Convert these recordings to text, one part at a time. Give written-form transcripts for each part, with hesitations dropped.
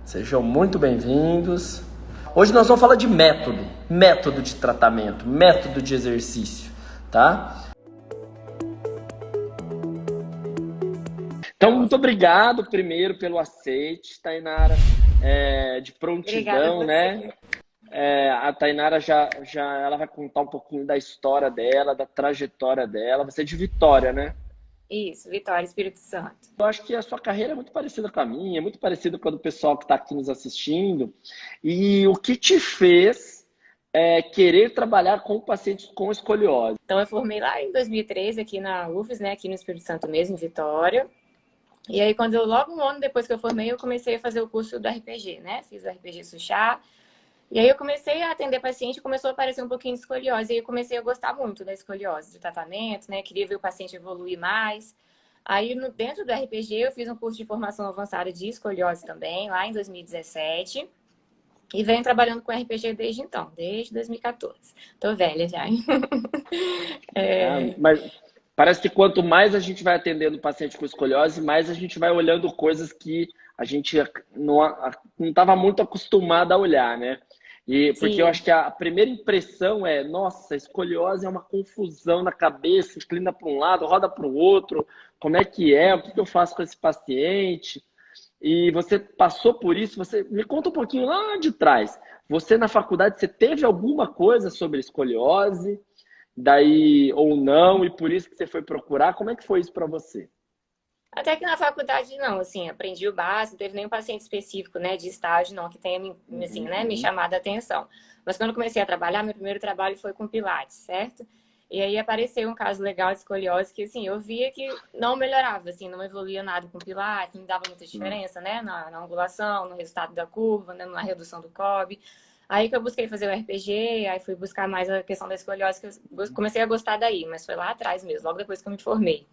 Sejam muito bem-vindos. Hoje nós vamos falar de método de tratamento, método de exercício, tá? Então, muito obrigado primeiro pelo aceite, Tainara, de Obrigada a prontidão, né? você. A Tainara ela vai contar um pouquinho da história dela, da trajetória dela. Você é de Vitória, né? Isso, Vitória, Espírito Santo. Eu acho que a sua carreira é muito parecida com a minha, é muito parecida com a do pessoal que está aqui nos assistindo. E o que te fez querer trabalhar com pacientes com escoliose? Então, eu formei lá em 2013 aqui na UFES, né, aqui no Espírito Santo mesmo, em Vitória. E aí, logo um ano depois que eu formei, eu comecei a fazer o curso do RPG, né? Fiz o RPG Suchá. E aí, eu comecei a atender paciente e começou a aparecer um pouquinho de escoliose. E aí, eu comecei a gostar muito da escoliose, do tratamento, né? Queria ver o paciente evoluir mais. Aí, dentro do RPG, eu fiz um curso de formação avançada de escoliose também, lá em 2017. E venho trabalhando com RPG desde então, desde 2014. Tô velha já, hein? Mas parece que quanto mais a gente vai atendendo o paciente com escoliose, mais a gente vai olhando coisas que a gente não estava muito acostumado a olhar, né? Porque eu Sim. acho que a primeira impressão é, nossa, escoliose é uma confusão na cabeça, inclina para um lado, roda para o outro, como é que é, o que eu faço com esse paciente? E você passou por isso, você me conta um pouquinho lá de trás. Você na faculdade, você teve alguma coisa sobre escoliose? Daí ou não, e por isso que você foi procurar? Como é que foi isso para você? Até que na faculdade não, assim, aprendi o básico, não teve nenhum paciente específico, né, de estágio, não, que tenha, assim, né, me chamado a atenção. Mas quando eu comecei a trabalhar, meu primeiro trabalho foi com Pilates, certo? E aí apareceu um caso legal de escoliose que, assim, eu via que não melhorava, assim, não evoluía nada com Pilates, não dava muita diferença, né, na angulação, no resultado da curva, né, na redução do COB. Aí que eu busquei fazer o RPG, aí fui buscar mais a questão da escoliose, que eu comecei a gostar daí, mas foi lá atrás mesmo, logo depois que eu me formei.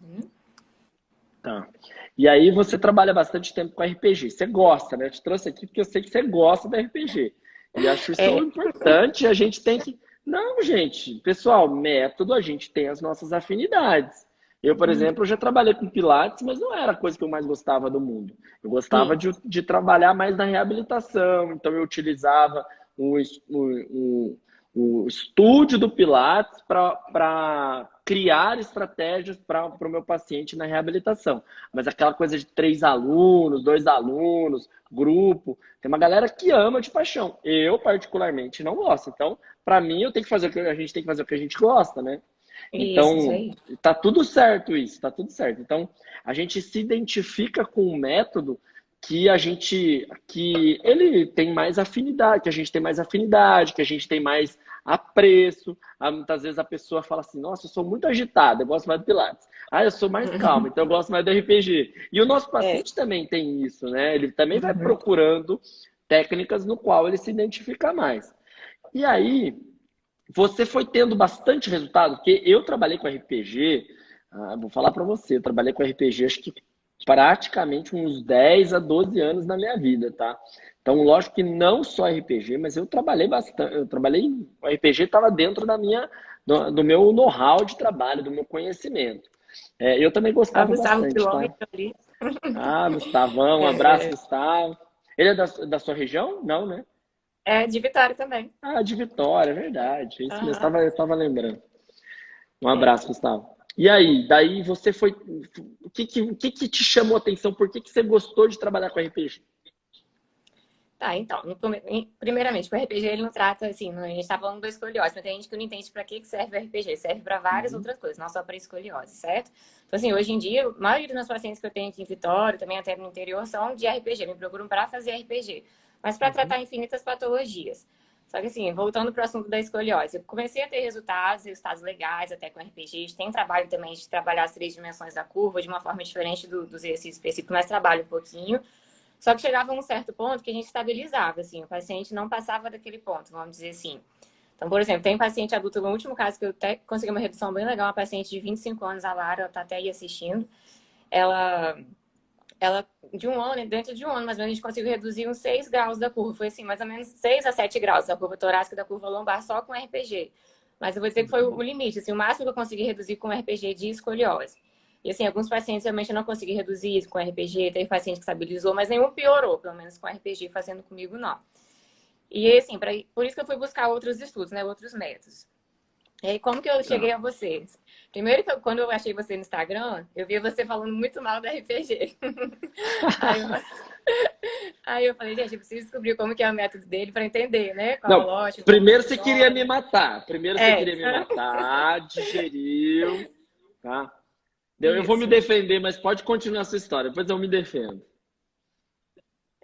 Tá. E aí você trabalha bastante tempo com RPG. Você gosta, né? Eu te trouxe aqui porque eu sei que você gosta da RPG. E acho isso É, importante. A gente tem que. Não, gente. Pessoal, método, a gente tem as nossas afinidades. Eu, por exemplo, já trabalhei com Pilates, mas não era a coisa que eu mais gostava do mundo. Eu gostava sim. de trabalhar mais na reabilitação. Então, eu utilizava o, o, o estúdio do Pilates para criar estratégias para o meu paciente na reabilitação. Mas aquela coisa de 3 alunos, 2 alunos, grupo, tem uma galera que ama de paixão. Eu, particularmente, não gosto. Então, para mim, eu tenho que fazer a gente tem que fazer o que a gente gosta, né? Isso Então, aí. tá tudo certo isso, tá tudo certo. Então, a gente se identifica com um método que ele tem mais afinidade, que a gente tem mais afinidade, que a gente tem mais apreço. Muitas vezes a pessoa fala assim: "Nossa, eu sou muito agitada, eu gosto mais do Pilates. Ah, eu sou mais calmo, então eu gosto mais do RPG". E o nosso É. paciente também tem isso, né? Ele também vai Uhum. procurando técnicas no qual ele se identifica mais. E aí, você foi tendo bastante resultado, porque eu trabalhei com RPG, vou falar para você, eu trabalhei com RPG acho que praticamente uns 10 a 12 anos na minha vida, tá? Então, lógico que não só RPG, mas eu trabalhei bastante, o RPG estava dentro do meu know-how de trabalho, do meu conhecimento. Eu também A gostava Gustavo bastante, tá? Quilômetro ali. Gustavão, um abraço, É, Gustavo. Ele é da sua região? Não, né? é de Vitória também. De Vitória, é verdade. É isso mesmo, Aham. eu estava lembrando. Um É. abraço, Gustavo. E aí, daí você foi. O que te chamou a atenção? Por que você gostou de trabalhar com RPG? Tá, então, primeiramente, o RPG ele não trata assim, a gente tá falando da escoliose, mas tem gente que não entende pra que serve o RPG. Serve pra várias Uhum, outras coisas, não só pra escoliose, certo? Então, assim, hoje em dia, a maioria dos meus pacientes que eu tenho aqui em Vitória, também até no interior, são de RPG, me procuram pra fazer RPG, mas pra uhum, tratar infinitas patologias. Só que, assim, voltando pro assunto da escoliose, eu comecei a ter resultados legais até com RPG. A gente tem trabalho também de trabalhar as 3 dimensões da curva de uma forma diferente dos exercícios específicos, mas trabalho um pouquinho. Só que chegava a um certo ponto que a gente estabilizava, assim, o paciente não passava daquele ponto, vamos dizer assim. Então, por exemplo, tem paciente adulto, no último caso que eu até consegui uma redução bem legal, uma paciente de 25 anos, a Lara, ela tá até aí assistindo. Ela, ela de um ano, dentro de um ano, mais ou menos, a gente conseguiu reduzir uns 6 graus da curva. Foi assim, mais ou menos 6 a 7 graus da curva torácica e da curva lombar só com RPG. Mas eu vou dizer que foi o limite, assim, o máximo que eu consegui reduzir com RPG de escoliose. E assim, alguns pacientes realmente eu não consegui reduzir com RPG, teve paciente que estabilizou, mas nenhum piorou, pelo menos com RPG fazendo comigo, não. E assim, por isso que eu fui buscar outros estudos, né? Outros métodos. E aí, como que eu cheguei a vocês? Primeiro, quando eu achei você no Instagram, eu via você falando muito mal da RPG. Aí eu, aí eu falei, gente, eu preciso descobrir como que é o método dele para entender, né? Qual o Não, lote, como primeiro você queria me funciona. matar. Primeiro você É, queria me matar, digeriu, tá? Eu vou me isso. defender, mas pode continuar a sua história, depois eu me defendo.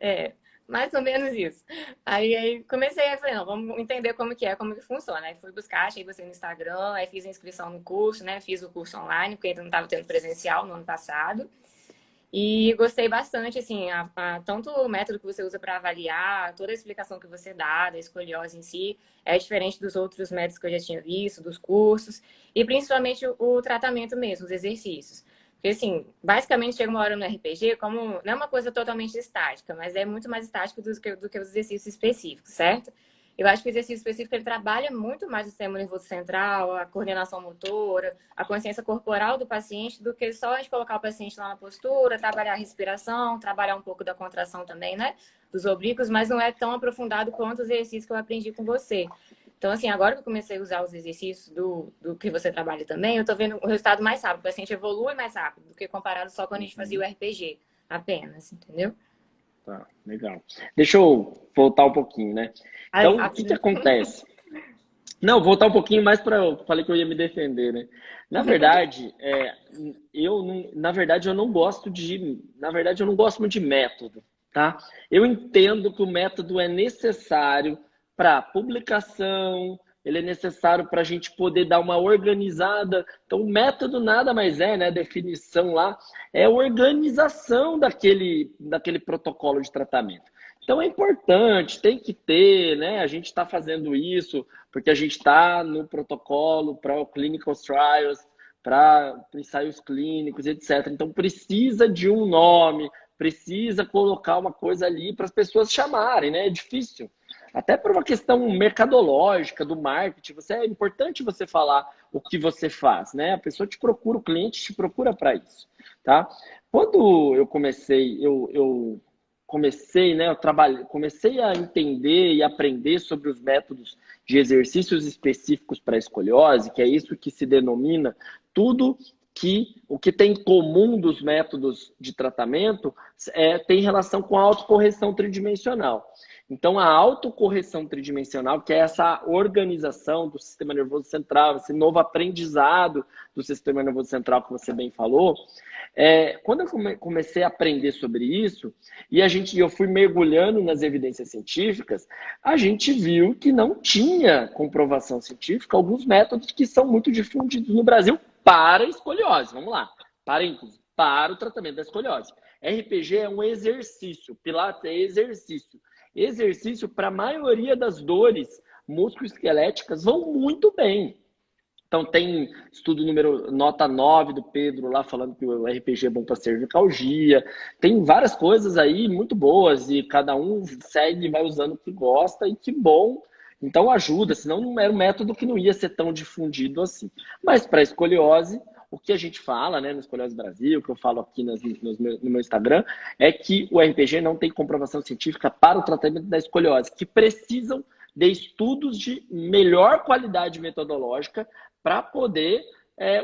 É, mais ou menos isso. Aí comecei, aí falei, não, vamos entender como que é, como que funciona. Aí fui buscar, achei você no Instagram, aí fiz a inscrição no curso, né? Fiz o curso online, porque ainda não estava tendo presencial no ano passado. E gostei bastante, assim, tanto o método que você usa para avaliar, toda a explicação que você dá da escoliose em si, é diferente dos outros métodos que eu já tinha visto, dos cursos, e principalmente o tratamento mesmo, os exercícios. Porque, assim, basicamente chega uma hora no RPG, como não é uma coisa totalmente estática, mas é muito mais estático do que os exercícios específicos, certo? Eu acho que o exercício específico ele trabalha muito mais o sistema nervoso central, a coordenação motora, a consciência corporal do paciente, do que só a gente colocar o paciente lá na postura, trabalhar a respiração, trabalhar um pouco da contração também, né? Dos oblíquos, mas não é tão aprofundado quanto os exercícios que eu aprendi com você. Então, assim, agora que eu comecei a usar os exercícios do que você trabalha também, eu tô vendo o resultado mais rápido. O paciente evolui mais rápido do que comparado só quando a gente fazia o RPG apenas, entendeu? Tá, legal. Deixa eu voltar um pouquinho, né? Ai, Então, o que que rápido. acontece? Não, voltar um pouquinho mais para. Eu falei que eu ia me defender, né? Na verdade, na verdade, eu não gosto de. Na verdade, eu não gosto muito de método, tá? Eu entendo que o método é necessário para publicação, ele é necessário para a gente poder dar uma organizada. Então, o método nada mais é, né? Definição lá, é a organização daquele protocolo de tratamento. Então, é importante, tem que ter, né? A gente está fazendo isso porque a gente está no protocolo para o clinical trials, para ensaios clínicos, etc. Então precisa de um nome, precisa colocar uma coisa ali para as pessoas chamarem, né? É difícil. Até por uma questão mercadológica, do marketing, é importante você falar o que você faz, né? A pessoa te procura, o cliente te procura para isso, tá? Quando eu comecei, né, comecei a entender e aprender sobre os métodos de exercícios específicos para a escoliose, que é isso que se denomina tudo que o que tem em comum dos métodos de tratamento tem relação com a autocorreção tridimensional. Então, a autocorreção tridimensional, que é essa organização do sistema nervoso central, esse novo aprendizado do sistema nervoso central que você bem falou, quando eu comecei a aprender sobre isso, e eu fui mergulhando nas evidências científicas, a gente viu que não tinha comprovação científica alguns métodos que são muito difundidos no Brasil para a escoliose. Vamos lá, parênteses, para o tratamento da escoliose. RPG é um exercício, Pilates é exercício. Exercício para a maioria das dores musculoesqueléticas vão muito bem. Então tem estudo nota 9 do Pedro lá falando que o RPG é bom para cervicalgia. Tem várias coisas aí muito boas e cada um segue e vai usando o que gosta e que bom. Então ajuda, senão não era um método que não ia ser tão difundido assim. Mas para escoliose, o que a gente fala, né, no Escoliose Brasil, que eu falo aqui no meu Instagram, é que o RPG não tem comprovação científica para o tratamento da escoliose, que precisam de estudos de melhor qualidade metodológica para poder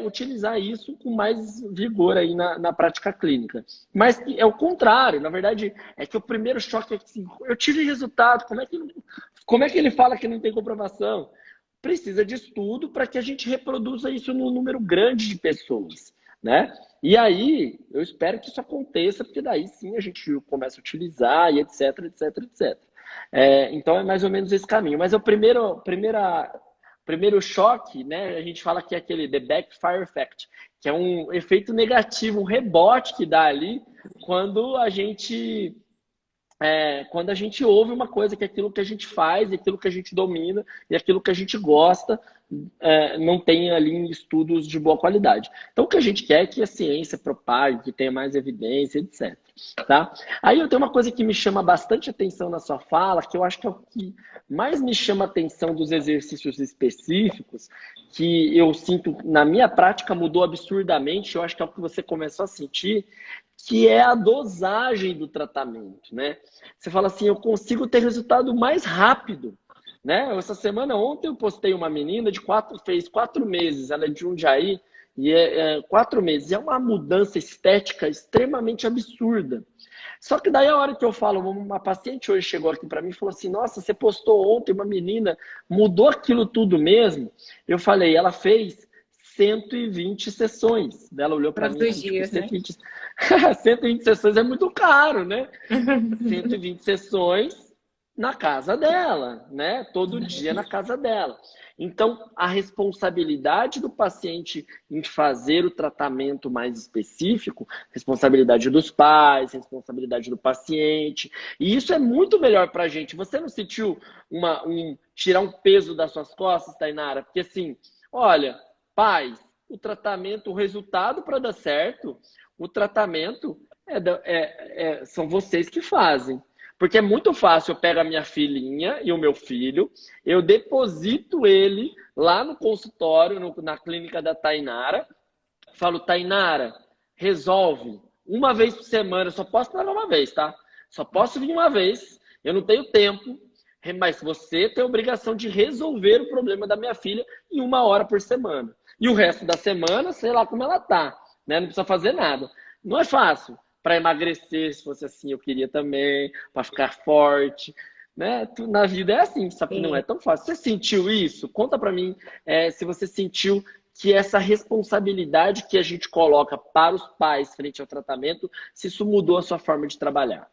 utilizar isso com mais vigor aí na prática clínica. Mas é o contrário, na verdade, é que o primeiro choque é que assim, eu tive resultado, como é que ele fala que não tem comprovação? Precisa de estudo para que a gente reproduza isso num número grande de pessoas, né? E aí, eu espero que isso aconteça, porque daí sim a gente começa a utilizar e etc, etc, etc. Então é mais ou menos esse caminho. Mas o primeiro choque, né? A gente fala que é aquele the backfire effect, que é um efeito negativo, um rebote que dá ali quando a gente quando a gente ouve uma coisa que é aquilo que a gente faz, aquilo que a gente domina e aquilo que a gente gosta, não tem ali estudos de boa qualidade. Então, o que a gente quer é que a ciência propague, que tenha mais evidência, etc. Tá? Aí eu tenho uma coisa que me chama bastante atenção na sua fala, que eu acho que é o que mais me chama atenção dos exercícios específicos, que eu sinto na minha prática mudou absurdamente, eu acho que é o que você começou a sentir, que é a dosagem do tratamento, né? Você fala assim, eu consigo ter resultado mais rápido, né? Essa semana, ontem eu postei uma menina fez 4 meses, ela é de Jundiaí, e 4 meses. É uma mudança estética extremamente absurda. Só que daí a hora que eu falo, uma paciente hoje chegou aqui para mim e falou assim, nossa, você postou ontem uma menina, mudou aquilo tudo mesmo? Eu falei, ela fez 120 sessões. Ela olhou para Todos mim os assim, tipo, dias, né? 120... 120 sessões é muito caro, né? 120 sessões na casa dela, né? Todo dia na casa dela. Então, a responsabilidade do paciente em fazer o tratamento mais específico, responsabilidade dos pais, responsabilidade do paciente, e isso é muito melhor para a gente. Você não sentiu tirar um peso das suas costas, Tainara? Porque assim, olha, pais, o tratamento, o resultado para dar certo, o tratamento são vocês que fazem. Porque é muito fácil, eu pego a minha filhinha e o meu filho, eu deposito ele lá no consultório, na clínica da Tainara, falo, Tainara, resolve uma vez por semana, eu só posso levar uma vez, tá? Só posso vir uma vez, eu não tenho tempo, mas você tem a obrigação de resolver o problema da minha filha em 1 hora por semana. E o resto da semana, sei lá como ela tá, né? Não precisa fazer nada. Não é fácil. Para emagrecer, se fosse assim, eu queria também, para ficar forte, né? Na vida é assim, só que não é Sim. tão fácil. Você sentiu isso? Conta para mim se você sentiu que essa responsabilidade que a gente coloca para os pais frente ao tratamento, se isso mudou a sua forma de trabalhar.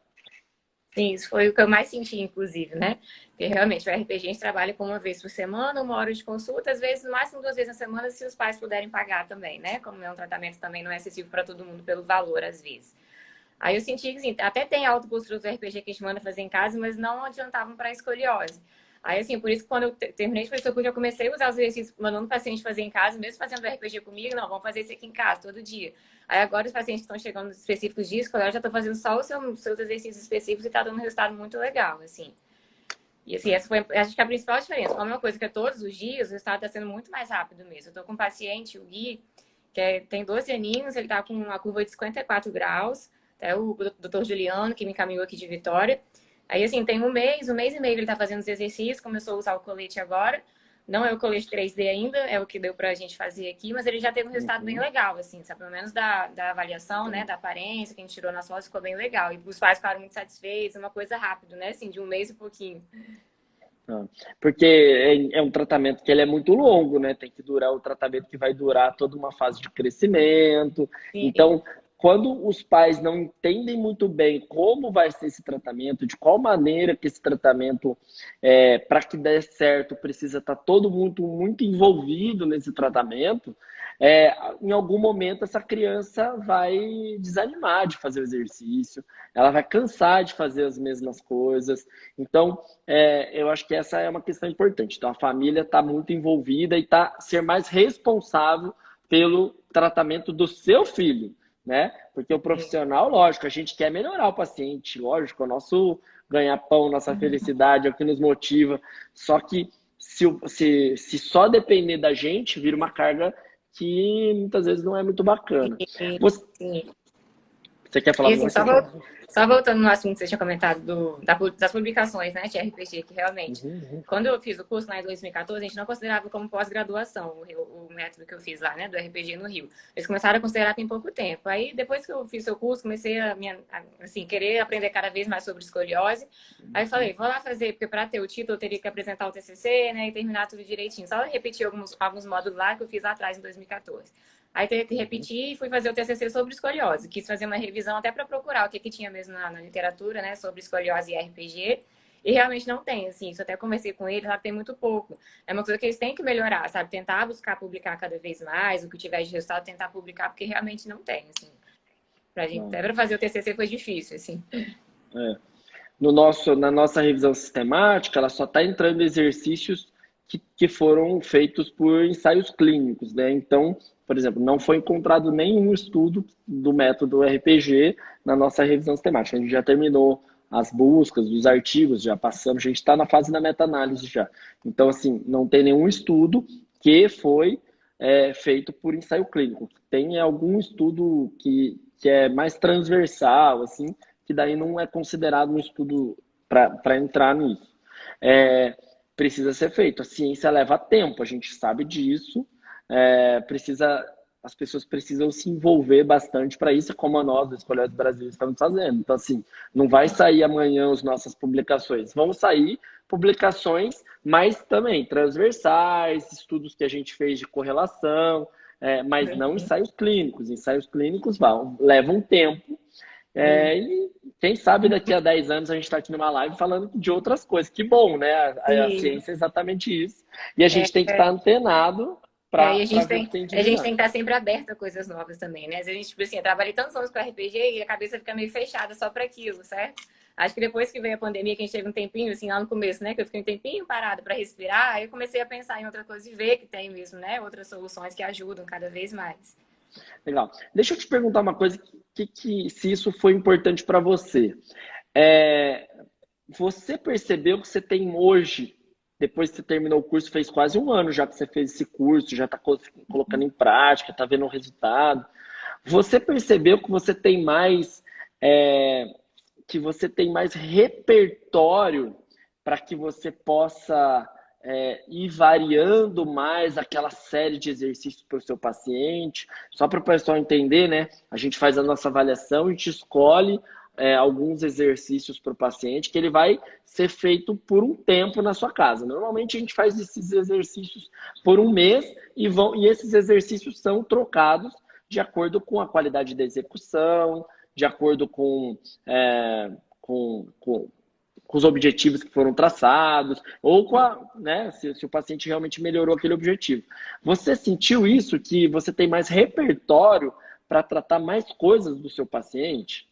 Sim, isso foi o que eu mais senti, inclusive, né? Porque realmente o RPG a gente trabalha com uma vez por semana, 1 hora de consulta, às vezes no máximo 2 vezes na semana, se os pais puderem pagar também, né? Como é um tratamento também não é acessível para todo mundo pelo valor, às vezes. Aí eu senti que, assim, até tem autopostura do RPG que a gente manda fazer em casa, mas não adiantavam para escoliose. Aí, assim, por isso que quando eu terminei de fazer o curso, eu comecei a usar os exercícios, mandando o paciente fazer em casa, mesmo fazendo o RPG comigo, não, vamos fazer isso aqui em casa, todo dia. Aí agora os pacientes que estão chegando nos específicos de escolar, eu já estou fazendo só os seus exercícios específicos e está dando um resultado muito legal, assim. E assim, essa foi, acho que a principal diferença. Como é uma coisa que é todos os dias, o resultado está sendo muito mais rápido mesmo. Eu estou com um paciente, o Gui, tem 12 aninhos, ele está com uma curva de 54 graus, até o doutor Juliano, que me encaminhou aqui de Vitória. Aí, assim, tem um mês e meio ele tá fazendo os exercícios, começou a usar o colete agora. Não é o colete 3D ainda, é o que deu pra gente fazer aqui, mas ele já teve um resultado bem legal, assim, sabe? Pelo menos da avaliação, né, da aparência que a gente tirou nas fotos, ficou bem legal. E os pais ficaram muito satisfeitos, uma coisa rápida, né, assim, de um mês e pouquinho. Porque é um tratamento que ele é muito longo, né? Tem que durar o tratamento que vai durar toda uma fase de crescimento. Sim, Então, quando os pais não entendem muito bem como vai ser esse tratamento, de qual maneira que esse tratamento, para que dê certo, precisa estar todo mundo muito envolvido nesse tratamento, em algum momento essa criança vai desanimar de fazer o exercício, ela vai cansar de fazer as mesmas coisas. Então, eu acho que essa é uma questão importante. Então, a família está muito envolvida e ser mais responsável pelo tratamento do seu filho, né? Porque o sim. profissional, lógico, a gente quer melhorar o paciente, lógico, é o nosso ganha-pão, nossa felicidade, é o que nos motiva. Só que se só depender da gente, vira uma carga que muitas vezes não é muito bacana. Você, Sim. você quer falar E alguma assim, coisa? só voltando no assunto que você tinha comentado das publicações, né, de RPG, que realmente, Uhum, quando eu fiz o curso lá em 2014, a gente não considerava como pós-graduação o método que eu fiz lá, né, do RPG no Rio. Eles começaram a considerar tem pouco tempo. Aí, depois que eu fiz o curso, comecei assim, querer aprender cada vez mais sobre escoliose. Aí falei, vou lá fazer, porque para ter o título eu teria que apresentar o TCC, né, e terminar tudo direitinho. Só repetir alguns módulos lá que eu fiz lá atrás, em 2014. Aí teve que uhum. repetir e fui fazer o TCC sobre escoliose. Quis fazer uma revisão até para procurar o que tinha mesmo na literatura, né, sobre escoliose e RPG. E realmente não tem, assim, isso até conversei com ele, sabe, tem muito pouco. É uma coisa que eles têm que melhorar, sabe, tentar buscar publicar cada vez mais, o que tiver de resultado, tentar publicar, porque realmente não tem, assim. Pra gente, Não, até para fazer o TCC foi difícil, assim. é. na nossa revisão sistemática, ela só está entrando exercícios que foram feitos por ensaios clínicos, né? Então, por exemplo, não foi encontrado nenhum estudo do método RPG na nossa revisão sistemática. A gente já terminou as buscas dos artigos, já passamos, a gente está na fase da meta-análise já. Então, assim, não tem nenhum estudo que foi feito por ensaio clínico. Tem algum estudo que é mais transversal, assim, que daí não é considerado um estudo para entrar nisso. Precisa ser feito. A ciência leva tempo, a gente sabe disso. As pessoas precisam se envolver bastante para isso, como nós, do Escolhidos Brasil, estamos fazendo. Então, assim, não vai sair amanhã as nossas publicações. Vão sair publicações, mas também transversais, estudos que a gente fez de correlação, mas não ensaios clínicos. Ensaios clínicos levam tempo. E quem sabe daqui a 10 anos a gente está aqui numa live falando de outras coisas. Que bom, né? A ciência é exatamente isso. E a gente tem que estar antenado para ver o que tem de a gente tem que estar sempre aberto a coisas novas também, né? Às vezes, tipo assim, eu trabalhei tantos anos com RPG e a cabeça fica meio fechada só para aquilo, certo? Acho que depois que veio a pandemia, que a gente teve um tempinho, assim, lá no começo, né? Que eu fiquei um tempinho parado para respirar, aí eu comecei a pensar em outra coisa e ver que tem mesmo, né? Outras soluções que ajudam cada vez mais. Legal. Deixa eu te perguntar uma coisa, se isso foi importante para você. Você percebeu que você tem hoje, depois que você terminou o curso, fez quase um ano já que você fez esse curso, já está colocando em prática, está vendo o resultado. Você percebeu que você tem mais, repertório para que você possa ir variando mais aquela série de exercícios para o seu paciente? Só para o pessoal entender, né? A gente faz a nossa avaliação, a gente escolhe alguns exercícios para o paciente que ele vai ser feito por um tempo na sua casa. Normalmente a gente faz esses exercícios por um mês e esses exercícios são trocados de acordo com a qualidade da execução, de acordo com os objetivos que foram traçados, ou se o paciente realmente melhorou aquele objetivo. Você sentiu isso, que você tem mais repertório para tratar mais coisas do seu paciente?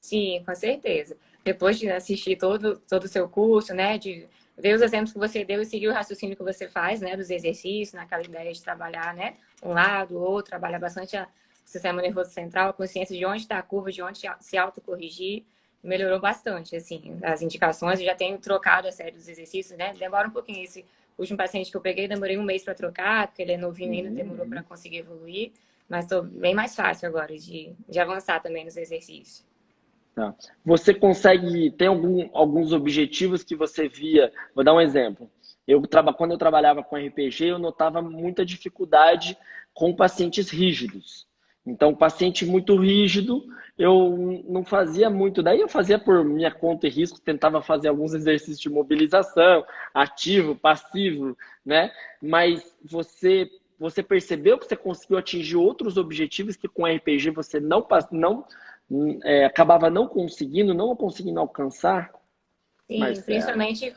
Sim, com certeza. Depois de assistir todo o seu curso, né, de ver os exemplos que você deu e seguir o raciocínio que você faz, né, dos exercícios, naquela ideia de trabalhar, né, um lado, o outro, trabalhar bastante o sistema nervoso central, a consciência de onde está a curva, de onde se autocorrigir, melhorou bastante, assim, as indicações. Eu já tenho trocado a série dos exercícios, né, demora um pouquinho. Esse último paciente que eu peguei, demorei um mês para trocar, porque ele é novinho ainda, demorou para conseguir evoluir, mas estou bem mais fácil agora de avançar também nos exercícios. Tá. Você consegue ter alguns objetivos que você via? Vou dar um exemplo. Quando eu trabalhava com RPG, eu notava muita dificuldade com pacientes rígidos. Então, paciente muito rígido, eu não fazia muito. Daí eu fazia por minha conta e risco, tentava fazer alguns exercícios de mobilização, ativo, passivo, né? Mas você percebeu que você conseguiu atingir outros objetivos que com RPG você acabava não conseguindo alcançar? Sim, Marcela. Principalmente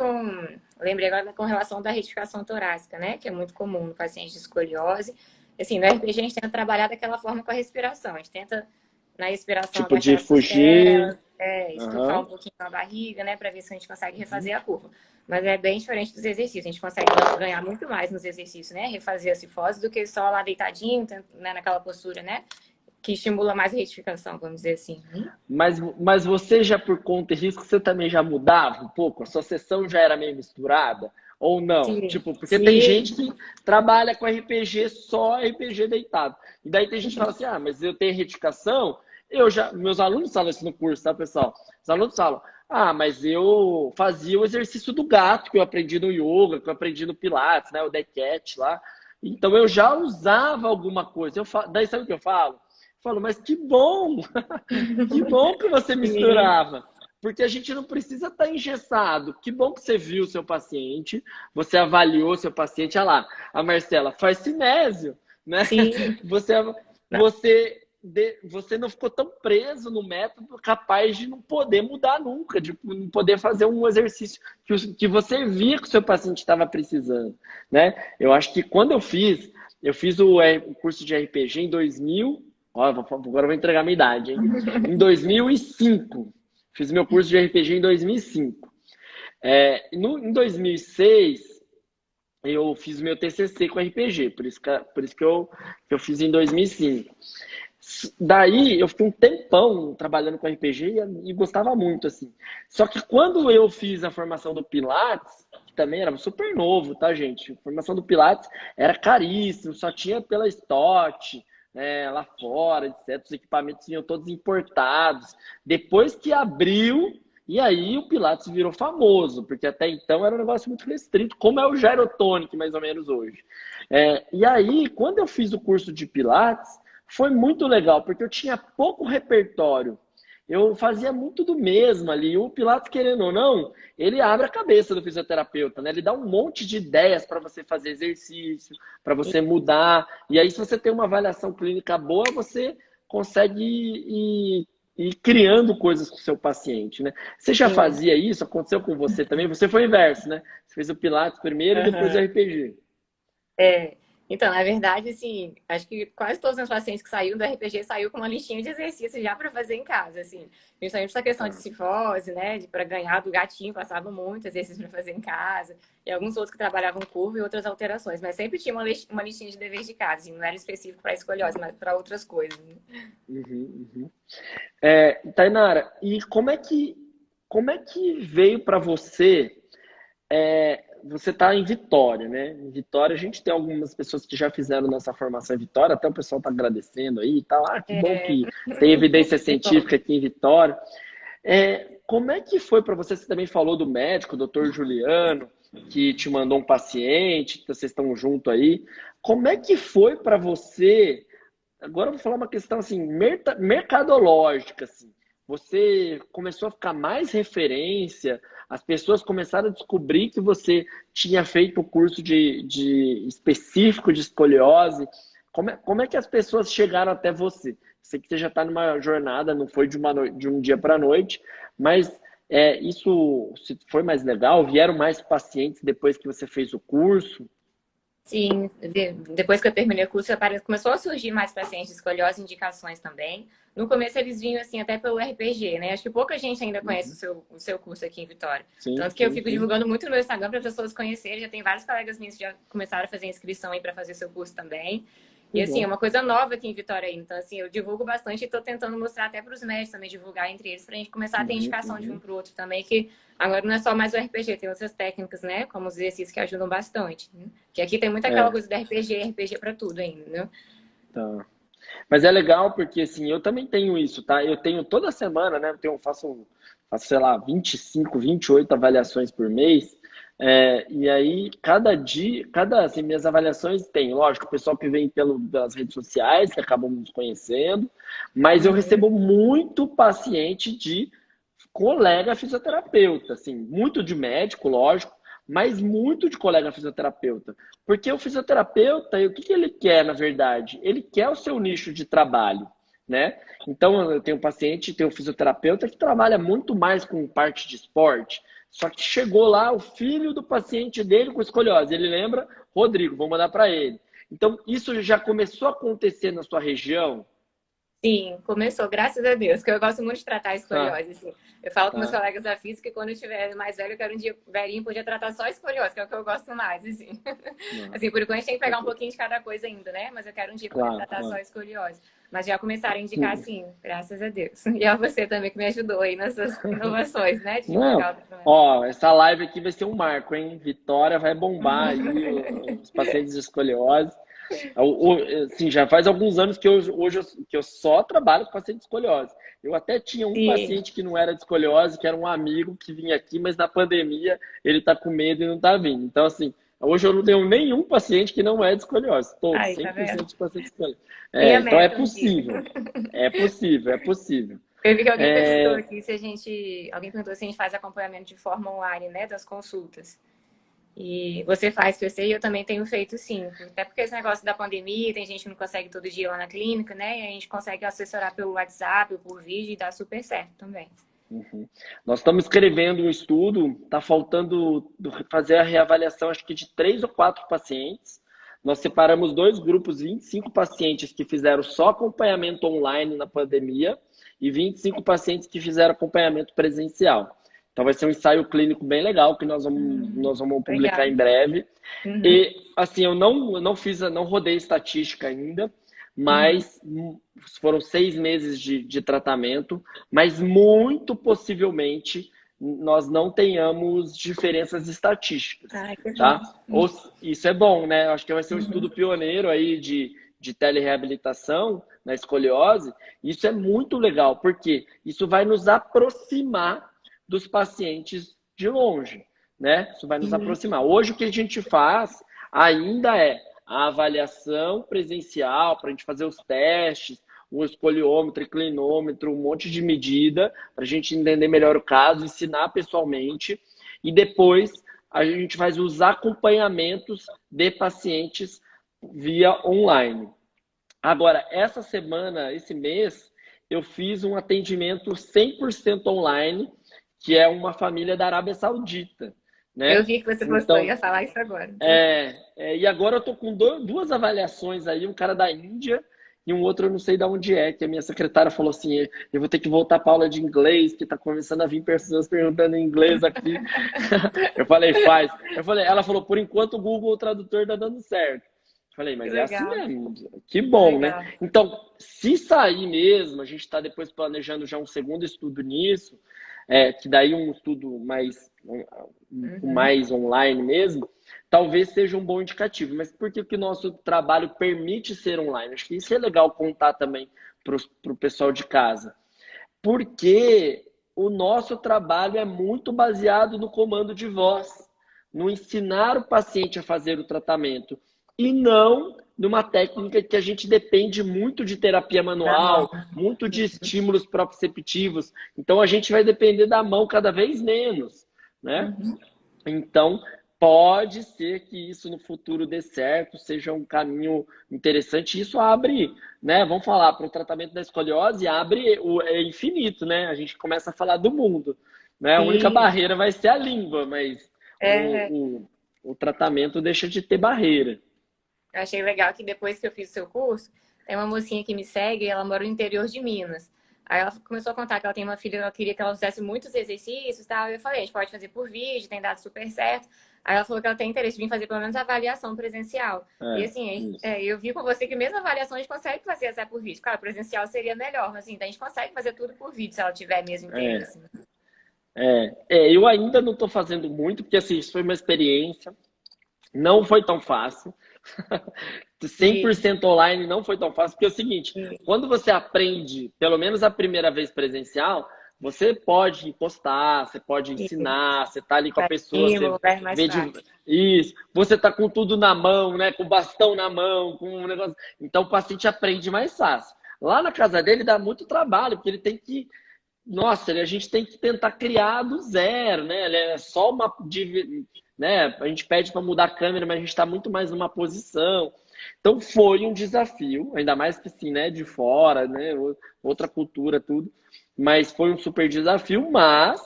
lembrei agora com relação da retificação torácica, né? Que é muito comum no paciente de escoliose. Assim, no RPG a gente tenta trabalhar daquela forma com a respiração. A gente tenta, na respiração, tipo de fugir, estufar um pouquinho a barriga, né? Para ver se a gente consegue refazer a curva. Mas é bem diferente dos exercícios. A gente consegue ganhar muito mais nos exercícios, né? Refazer a cifose do que só lá deitadinho, né? Naquela postura, né? Que estimula mais a retificação, vamos dizer assim. Mas você já, por conta e risco, você também já mudava um pouco? A sua sessão já era meio misturada? Ou não? Sim, tipo, porque tem gente que trabalha com RPG, só RPG deitado. E daí tem gente que fala assim, mas eu tenho retificação, meus alunos falam isso no curso, tá, pessoal? Os alunos falam, mas eu fazia o exercício do gato, que eu aprendi no yoga, que eu aprendi no Pilates, né, o Dead Cat lá. Então eu já usava alguma coisa. Daí sabe o que eu falo? Falo, mas que bom! Que bom que você misturava. Porque a gente não precisa estar engessado. Que bom que você viu o seu paciente, você avaliou o seu paciente. Olha lá, a Marcela faz cinésio, né? Sim. Você não ficou tão preso no método, capaz de não poder mudar nunca, de não poder fazer um exercício que você via que o seu paciente estava precisando, né? Eu acho que quando eu fiz o curso de RPG em 2000. Agora eu vou entregar a minha idade, hein? Em 2005. Fiz meu curso de RPG em 2005. Em 2006, eu fiz meu TCC com RPG, por isso que eu fiz em 2005. Daí, eu fiquei um tempão trabalhando com RPG e gostava muito, assim. Só que quando eu fiz a formação do Pilates, que também era super novo, tá, gente? A formação do Pilates era caríssimo, só tinha pela Stott, né, lá fora, etc. Os equipamentos vinham todos importados. Depois que abriu, e aí o Pilates virou famoso, porque até então era um negócio muito restrito, como é o Gyrotonic, mais ou menos hoje. E aí, quando eu fiz o curso de Pilates, foi muito legal, porque eu tinha pouco repertório. Eu fazia muito do mesmo ali. O Pilates, querendo ou não, ele abre a cabeça do fisioterapeuta, né? Ele dá um monte de ideias para você fazer exercício, para você mudar. E aí, se você tem uma avaliação clínica boa, você consegue ir criando coisas com o seu paciente, né? Você já Sim. fazia isso? Aconteceu com você também? Você foi o inverso, né? Você fez o Pilates primeiro e depois o Aham. RPG. É, então, na verdade, assim, acho que quase todos os meus pacientes que saíram do RPG saiu com uma listinha de exercícios já para fazer em casa, assim. Principalmente essa questão de Tá. cifose, né, para ganhar do gatinho, passavam muito exercícios para fazer em casa. E alguns outros que trabalhavam curva e outras alterações. Mas sempre tinha uma listinha de deveres de casa, assim, não era específico para escoliose, mas para outras coisas, né? Uhum, uhum. Tainara, e como é que veio para você? Você está em Vitória, né? Em Vitória, a gente tem algumas pessoas que já fizeram nossa formação em Vitória, até o pessoal está agradecendo aí e tal. Ah, que bom É, que tem evidência que bom. científica aqui em Vitória. Como é que foi para você? Você também falou do médico, o doutor Juliano, que te mandou um paciente, que vocês estão junto aí. Como é que foi para você? Agora eu vou falar uma questão assim, mercadológica, assim. Você começou a ficar mais referência, as pessoas começaram a descobrir que você tinha feito o curso de específico de escoliose. Como é que as pessoas chegaram até você? Sei que você já está numa jornada, não foi de um dia para a noite, mas isso se foi mais legal? Vieram mais pacientes depois que você fez o curso? Sim, depois que eu terminei o curso, começou a surgir mais pacientes de escoliose e indicações também. No começo eles vinham assim até pelo RPG, né? Acho que pouca gente ainda conhece Uhum. o seu curso aqui em Vitória. Sim, Tanto que eu sim, fico sim. divulgando muito no meu Instagram para pessoas conhecerem. Já tem vários colegas meus que já começaram a fazer inscrição aí para fazer seu curso também. Que E assim, é bom. uma coisa nova aqui em Vitória ainda. Então, assim, eu divulgo bastante e estou tentando mostrar até para os médicos também, divulgar entre eles, para a gente começar a ter Uhum, indicação de um uhum. para o outro também, que agora não é só mais o RPG, tem outras técnicas, né? Como os exercícios que ajudam bastante, né? Que aqui tem muito aquela É, coisa do RPG para tudo ainda, né? tá. Mas é legal porque, assim, eu também tenho isso, tá? Eu tenho toda semana, né? Faço, sei lá, 25, 28 avaliações por mês. E aí, assim, minhas avaliações tem, lógico, o pessoal que vem pelas redes sociais, que acabam nos conhecendo, mas eu Uhum. recebo muito paciente de colega fisioterapeuta, assim, muito de médico, lógico, mas muito de colega fisioterapeuta. Porque o fisioterapeuta, o que ele quer, na verdade? Ele quer o seu nicho de trabalho, né? Então, eu tenho um paciente, tenho um fisioterapeuta que trabalha muito mais com parte de esporte, só que chegou lá o filho do paciente dele com escoliose. Ele lembra, Rodrigo, vou mandar para ele. Então, isso já começou a acontecer na sua região? Sim, começou, graças a Deus, que eu gosto muito de tratar a Tá, escoliose, assim. Eu falo com meus tá. colegas da física que quando eu estiver mais velho, eu quero um dia velhinho poder tratar só a escoliose, que é o que eu gosto mais, assim. Não, Assim, por enquanto a gente tem que pegar um ok. pouquinho de cada coisa ainda, né? Mas eu quero um dia poder Claro, tratar só a claro. escoliose. Mas já começaram a indicar, sim, graças a Deus. E a você também que me ajudou aí nessas inovações, né? De Não, divulgar o tratamento. ó, essa live aqui vai ser um marco, hein? Vitória vai bombar aí os pacientes de escoliose. Assim, já faz alguns anos que que eu só trabalho com paciente de escoliose. Eu até tinha um Sim. paciente que não era de escoliose, que era um amigo que vinha aqui, mas na pandemia ele tá com medo e não tá vindo. Então, assim, hoje eu não tenho nenhum paciente que não é de escoliose. Todos, Aí, tá 100% vendo? de pacientes de escoliose. Minha Então é meta um dia. possível. É possível, é possível. Eu vi que alguém perguntou É, aqui se a gente. Alguém perguntou se a gente faz acompanhamento de forma online, né? Das consultas. E você faz, que eu sei, eu também tenho feito sim. Até porque esse negócio da pandemia, tem gente que não consegue todo dia ir lá na clínica, né? E a gente consegue assessorar pelo WhatsApp ou por vídeo e dá super certo também. Uhum. Nós estamos escrevendo um estudo, está faltando fazer a reavaliação, acho que de 3 ou 4 pacientes. Nós separamos dois grupos, 25 pacientes que fizeram só acompanhamento online na pandemia e 25 pacientes que fizeram acompanhamento presencial. Então vai ser um ensaio clínico bem legal que nós vamos publicar Legal. em breve. Uhum. E assim, eu não rodei estatística ainda, mas foram 6 meses de tratamento, mas muito possivelmente nós não tenhamos diferenças estatísticas, Ai, que tá? bom. Isso é bom, né? Acho que vai ser um estudo pioneiro aí de telereabilitação na escoliose. Isso é muito legal, porque isso vai nos aproximar dos pacientes de longe, né? Isso vai nos aproximar. Hoje o que a gente faz ainda é a avaliação presencial para a gente fazer os testes, o escoliômetro, inclinômetro, um monte de medida para a gente entender melhor o caso, ensinar pessoalmente e depois a gente faz os acompanhamentos de pacientes via online. Agora, essa semana, esse mês, eu fiz um atendimento 100% online, que é uma família da Arábia Saudita, Eu né? vi que você postou, Então, ia falar isso agora. e agora eu tô com duas avaliações aí, um cara da Índia e um outro eu não sei de onde é, que a minha secretária falou assim, eu vou ter que voltar para aula de inglês, que tá começando a vir pessoas perguntando em inglês aqui. Eu falei, faz. Ela falou, por enquanto o Google Tradutor tá dando certo. Eu falei, Que mas é assim legal, mesmo. Que que bom, né? legal. Então, se sair mesmo, a gente está depois planejando já um segundo estudo nisso, que daí um estudo mais online mesmo, talvez seja um bom indicativo. Mas por que que o nosso trabalho permite ser online? Acho que isso é legal contar também para o pessoal de casa. Porque o nosso trabalho é muito baseado no comando de voz, no ensinar o paciente a fazer o tratamento e não numa técnica que a gente depende muito de terapia Manual. manual, muito de estímulos proprioceptivos. Então a gente vai depender da mão cada vez menos, né? Então, pode ser que isso no futuro dê certo, seja um caminho interessante. Isso abre, né? Vamos falar, para o tratamento da escoliose, é infinito, né? A gente começa a falar do mundo, né? A única Sim, barreira vai ser a língua, mas é, o tratamento deixa de ter barreira. eu achei legal que depois que eu fiz o seu curso, tem uma mocinha que me segue, ela mora no interior de Minas. Aí ela começou a contar que ela tem uma filha, ela queria que ela fizesse muitos exercícios e tal. Eu falei, a gente pode fazer por vídeo, tem dado super certo. Aí ela falou que ela tem interesse em vir fazer pelo menos a avaliação presencial. E assim, Isso. eu vi com você que mesmo a avaliação a gente consegue fazer essa por vídeo. Claro, presencial seria melhor, mas assim, a gente consegue fazer tudo por vídeo se ela tiver mesmo É, interesse. eu ainda não estou fazendo muito, porque assim, isso foi uma experiência, não foi tão fácil. cem por E, cento online não foi tão fácil, porque é o seguinte, e, quando você aprende, pelo menos a primeira vez presencial, você pode postar, você pode e ensinar, você tá ali com a dá pessoa, você estímulo, é mais vê de fácil. isso, você tá com tudo na mão, né, com o bastão na mão, com um negócio, então o paciente aprende mais fácil. Lá na casa dele dá muito trabalho, porque ele tem que nossa, a gente tem que tentar criar do zero, né? É só uma. Né? A gente pede para mudar a câmera, mas a gente está muito mais numa posição. Então foi um desafio, ainda mais que sim, né? De fora, né? Outra cultura, tudo. Mas foi um super desafio, mas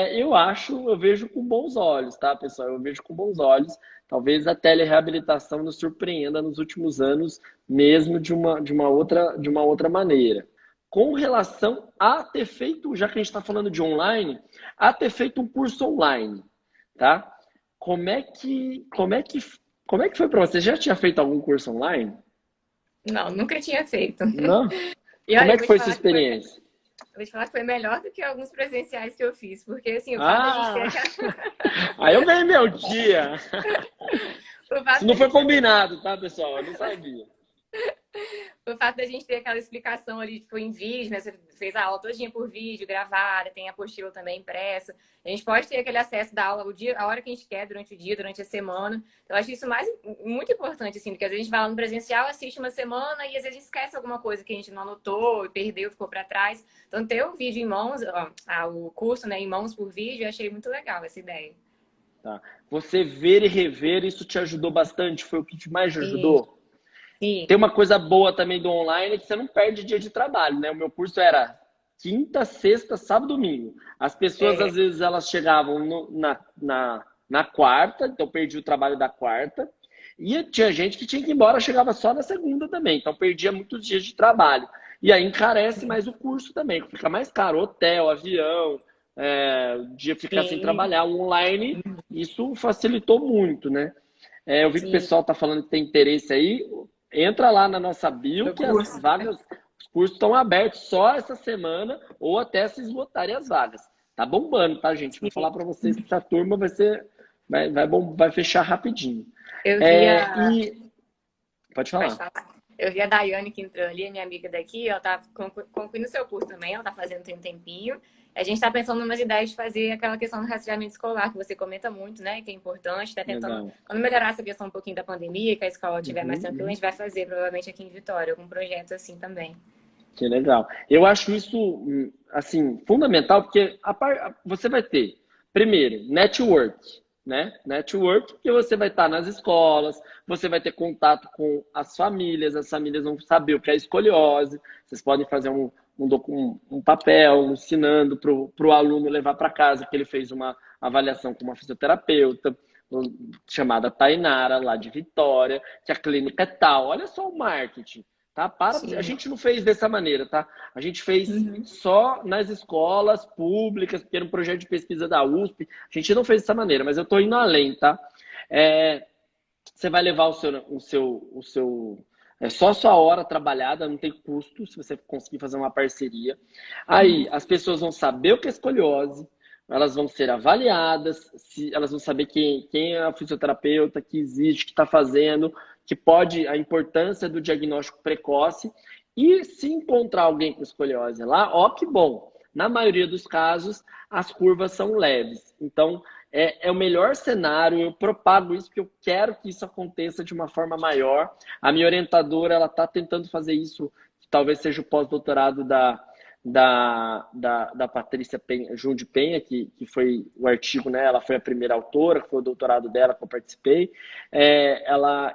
eu vejo com bons olhos, tá, pessoal? Eu vejo com bons olhos. Talvez a telereabilitação nos surpreenda nos últimos anos, mesmo de uma outra maneira com relação a ter feito, já que a gente está falando de online, a ter feito um curso online, tá? Como é que, como é que, como é que foi para você? Já tinha feito algum curso online? Não, nunca tinha feito. Não? E Como olha, é que foi sua experiência? eu vou te falar que foi melhor do que alguns presenciais que eu fiz, porque assim, o fato da gente ter Ah, aquela, aí eu ganhei meu dia. o Isso fato não da foi gente ter combinado, tá, pessoal? Eu não sabia. O fato da gente ter aquela explicação ali, tipo, em vídeo, né? Você fez a aula todinha por vídeo, gravada, tem a apostila também impressa. A gente pode ter aquele acesso da aula a hora que a gente quer, durante o dia, durante a semana. Então, eu acho isso muito importante, assim, porque às vezes a gente vai lá no presencial, assiste uma semana e às vezes a gente esquece alguma coisa que a gente não anotou, perdeu, ficou para trás. Então, ter o vídeo em mãos, o curso, né, em mãos por vídeo, eu achei muito legal essa ideia. Tá. Você ver e rever, isso te ajudou bastante? Foi o que te mais Sim, ajudou? sim. Tem uma coisa boa também do online que você não perde dia de trabalho, né? O meu curso era quinta, sexta, sábado, domingo. As pessoas, É, às vezes, elas chegavam na quarta, então perdi o trabalho da quarta. E tinha gente que tinha que ir embora, chegava só na segunda também, então perdia muitos dias de trabalho. E aí encarece mais o curso também, fica mais caro, hotel, avião, o dia ficar sem Sim, trabalhar, online, isso facilitou muito, né? Eu vi que o sim, pessoal está falando que tem interesse aí. Entra lá na nossa bio no que as curso. vagas, os cursos estão abertos só essa semana ou até se esgotarem as vagas. Tá bombando, tá, gente? Vou falar Sim. para vocês que essa turma vai fechar rapidinho. Eu vi É, a. e pode Pode falar. falar. Eu vi a Daiane que entrou ali, minha amiga daqui, ela tá concluindo seu curso também, ela tá fazendo tem um tempinho. A gente tá pensando em umas ideias de fazer aquela questão do rastreamento escolar, que você comenta muito, né? Que é importante, tá tentando, Legal. quando melhorar essa questão um pouquinho da pandemia, que a escola estiver mais Uhum, tranquila, a uhum. gente vai fazer, provavelmente aqui em Vitória, algum projeto assim também. Que legal. Eu acho isso, assim, fundamental, porque você vai ter, primeiro, network, né? Network, porque você vai estar nas escolas, você vai ter contato com as famílias vão saber o que é escoliose, vocês podem fazer um papel ensinando para o aluno levar para casa que ele fez uma avaliação com uma fisioterapeuta, chamada Tainara, lá de Vitória, que a clínica é tal. Olha só o marketing. Tá? A Sim. gente não fez dessa maneira, tá? A gente fez Uhum. só nas escolas públicas, porque era um projeto de pesquisa da USP. A gente não fez dessa maneira, mas eu estou indo além, tá? É, você vai levar é só sua hora trabalhada, não tem custo se você conseguir fazer uma parceria. Aí as pessoas vão saber o que é escoliose, elas vão ser avaliadas, elas vão saber quem é a fisioterapeuta que existe, que está fazendo, que pode, a importância do diagnóstico precoce. E se encontrar alguém com escoliose lá, ó, que bom. Na maioria dos casos, as curvas são leves. Então, é o melhor cenário, eu propago isso porque eu quero que isso aconteça de uma forma maior. A minha orientadora, ela está tentando fazer isso, que talvez seja o pós-doutorado da Patrícia Penha, Jun de Penha, que foi o artigo, né? Ela foi a primeira autora, que foi o doutorado dela que eu participei.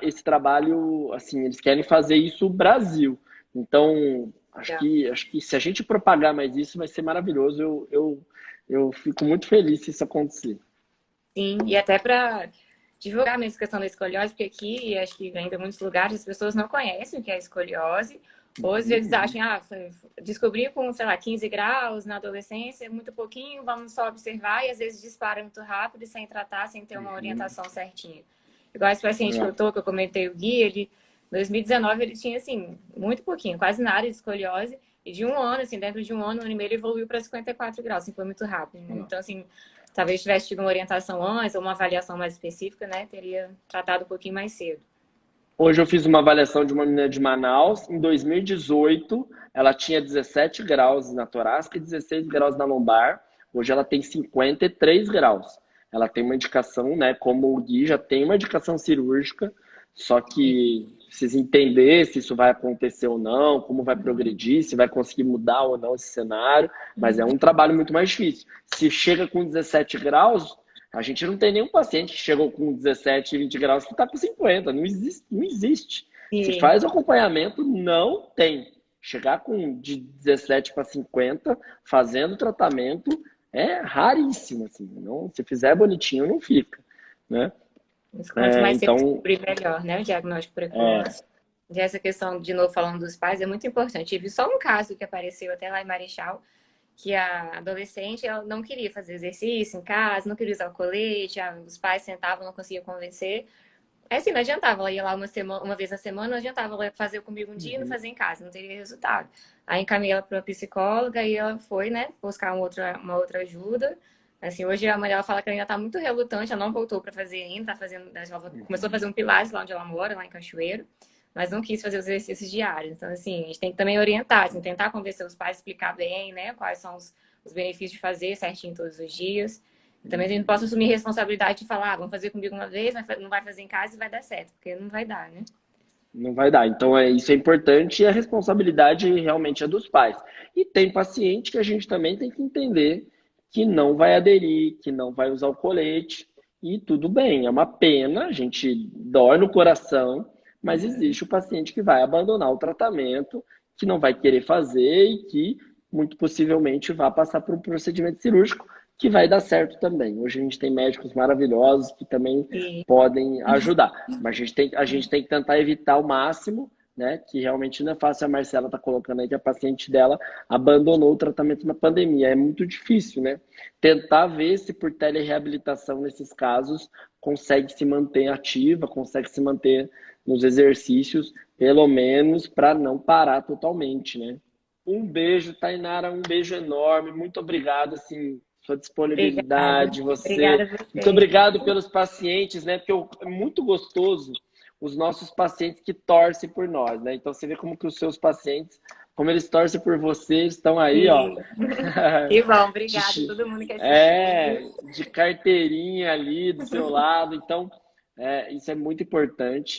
Esse trabalho, assim, eles querem fazer isso no Brasil. Então, acho que se a gente propagar mais isso, vai ser maravilhoso. Eu fico muito feliz se isso acontecer. Sim, e até para divulgar mesmo a questão da escoliose, porque aqui, e acho que ainda em muitos lugares, as pessoas não conhecem o que é escoliose, ou às vezes Uhum. acham, descobri com, sei lá, 15 graus na adolescência, muito pouquinho, vamos só observar, e às vezes dispara muito rápido, sem tratar, sem ter uma Uhum. orientação certinha. Igual esse paciente É. que eu comentei, o Gui, ele, em 2019, ele tinha, assim, muito pouquinho, quase nada de escoliose, e de um ano, assim, dentro de um ano e meio, ele evoluiu para 54 graus, assim, foi muito rápido. Né? Então, assim, talvez tivesse tido uma orientação antes ou uma avaliação mais específica, né? Teria tratado um pouquinho mais cedo. Hoje eu fiz uma avaliação de uma menina de Manaus. Em 2018, ela tinha 17 graus na torácica e 16 graus na lombar. Hoje ela tem 53 graus. Ela tem uma indicação, né? Como o Gui já tem uma indicação cirúrgica, só que precisa entender se isso vai acontecer ou não, como vai progredir, se vai conseguir mudar ou não esse cenário. Mas é um trabalho muito mais difícil. Se chega com 17 graus, a gente não tem nenhum paciente que chegou com 17, 20 graus que está com 50. Não existe, não existe. Se Sim, faz o acompanhamento, não tem. Chegar com de 17 para 50, fazendo tratamento, é raríssimo. Assim. Não, se fizer bonitinho, não fica. Né? mas quanto mais cedo Então, descobrir, melhor, né? O diagnóstico é, precoce. E essa questão, de novo, falando dos pais, é muito importante. Tive só um caso que apareceu até lá em Marechal, que a adolescente ela não queria fazer exercício em casa, não queria usar o colete, os pais sentavam, não conseguia convencer. É assim, não adiantava, ela ia lá uma vez na semana, não adiantava ela fazer comigo um dia e não uhum, fazer em casa, não teria resultado. Aí encaminhei ela para uma psicóloga e ela foi, né, buscar uma outra ajuda. Assim, hoje a mãe dela fala que ela ainda tá muito relutante, ela não voltou para fazer ainda, tá fazendo, ela começou a fazer um pilates lá onde ela mora, lá em Cachoeiro, mas não quis fazer os exercícios diários. Então, assim, a gente tem que também orientar, assim, tentar convencer os pais, explicar bem, né, quais são os benefícios de fazer certinho todos os dias. Também a gente não posso assumir responsabilidade de falar, vamos fazer comigo uma vez, não vai fazer em casa e vai dar certo, porque não vai dar, né? não vai dar. Então, isso é importante e a responsabilidade realmente é dos pais. E tem paciente que a gente também tem que entender que não vai aderir, que não vai usar o colete, e tudo bem, é uma pena, a gente dói no coração, mas existe o paciente que vai abandonar o tratamento, que não vai querer fazer e que muito possivelmente vai passar por um procedimento cirúrgico que vai dar certo também. Hoje a gente tem médicos maravilhosos que também E podem ajudar. Mas a gente tem que tentar evitar ao máximo, né? Que realmente não é fácil. A Marcela está colocando aí que a paciente dela abandonou o tratamento na pandemia. É muito difícil, né? Tentar ver se por telereabilitação, nesses casos, consegue se manter ativa, consegue se manter nos exercícios, pelo menos para não parar totalmente, né? Um beijo, Tainara, um beijo enorme. Muito obrigado, assim, sua Obrigada. disponibilidade, você. Obrigada a Muito você. obrigado pelos pacientes, né? Porque é muito gostoso os nossos pacientes que torcem por nós, né? Então você vê como que os seus pacientes, como eles torcem por você, eles estão aí, ó. Sim. Que bom, obrigada a todo mundo que assistiu. De carteirinha ali do seu lado. Então, isso é muito importante.